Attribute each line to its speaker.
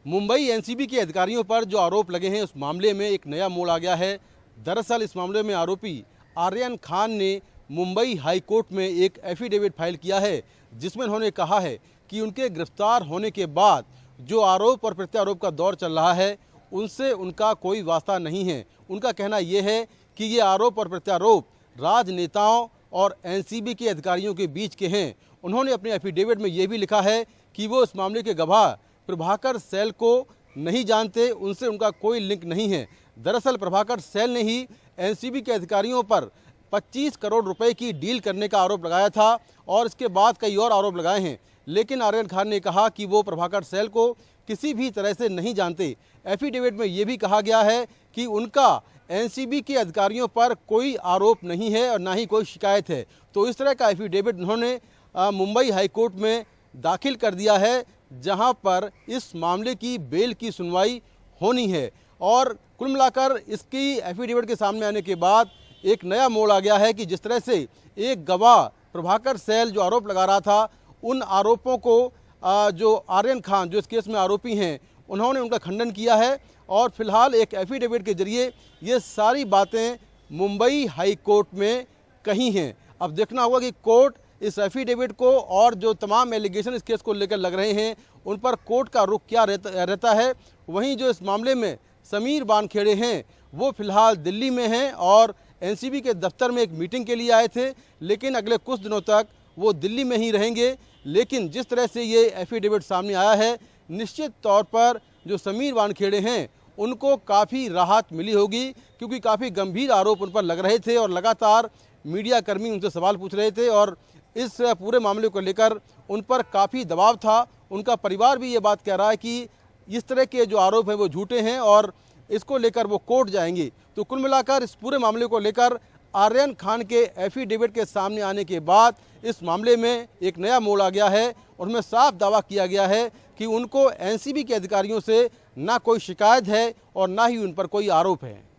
Speaker 1: Mumbai NCB के अधिकारियों पर जो आरोप लगे हैं उस मामले में एक नया मोड़ आ गया है। दरअसल इस मामले में आरोपी आर्यन खान ने मुंबई हाई कोर्ट में एक एफिडेविट फाइल किया है, जिसमें उन्होंने कहा है कि उनके गिरफ्तार होने के बाद जो आरोप और प्रत्यारोप का दौर चल रहा है उनसे उनका कोई वास्ता नहीं है। उनका कहना यह है कि ये आरोप और प्रत्यारोप राजनेताओं और एनसीबी के अधिकारियों के बीच के हैं। उन्होंने अपने एफिडेविट में ये भी लिखा है कि वो इस मामले के गवाह प्रभाकर सैल को नहीं जानते, उनसे उनका कोई लिंक नहीं है। दरअसल प्रभाकर सैल ने ही एनसीबी के अधिकारियों पर 25 करोड़ रुपए की डील करने का आरोप लगाया था और इसके बाद कई और आरोप लगाए हैं, लेकिन आर्यन खान ने कहा कि वो प्रभाकर सैल को किसी भी तरह से नहीं जानते। एफिडेविट में ये भी कहा गया है कि उनका एनसीबी के अधिकारियों पर कोई आरोप नहीं है और ना ही कोई शिकायत है। तो इस तरह का एफिडेविट उन्होंने मुंबई हाई कोर्ट में दाखिल कर दिया है, जहां पर इस मामले की बेल की सुनवाई होनी है। और कुल मिलाकर इसकी एफिडेविट के सामने आने के बाद एक नया मोड़ आ गया है कि जिस तरह से एक गवाह प्रभाकर सैल जो आरोप लगा रहा था, उन आरोपों को जो आर्यन खान जो इस केस में आरोपी हैं उन्होंने उनका खंडन किया है और फिलहाल एक एफिडेविट के जरिए ये सारी बातें मुंबई हाई कोर्ट में कही हैं। अब देखना होगा कि कोर्ट इस एफिडेविट को और जो तमाम एलिगेशन इस केस को लेकर लग रहे हैं उन पर कोर्ट का रुख क्या रहता है। वहीं जो इस मामले में समीर वानखेड़े हैं वो फिलहाल दिल्ली में हैं और एनसीबी के दफ्तर में एक मीटिंग के लिए आए थे, लेकिन अगले कुछ दिनों तक वो दिल्ली में ही रहेंगे। लेकिन जिस तरह से ये एफिडेविट सामने आया है, निश्चित तौर पर जो समीर वानखेड़े हैं उनको काफ़ी राहत मिली होगी, क्योंकि काफ़ी गंभीर आरोप उन पर लग रहे थे और लगातार मीडिया कर्मी उनसे सवाल पूछ रहे थे और इस पूरे मामले को लेकर उन पर काफ़ी दबाव था। उनका परिवार भी ये बात कह रहा है कि इस तरह के जो आरोप हैं वो झूठे हैं और इसको लेकर वो कोर्ट जाएंगे। तो कुल मिलाकर इस पूरे मामले को लेकर आर्यन खान के एफिडेविट के सामने आने के बाद इस मामले में एक नया मोड़ आ गया है और उसमें साफ दावा किया गया है कि उनको एनसीबी के अधिकारियों से ना कोई शिकायत है और ना ही उन पर कोई आरोप है।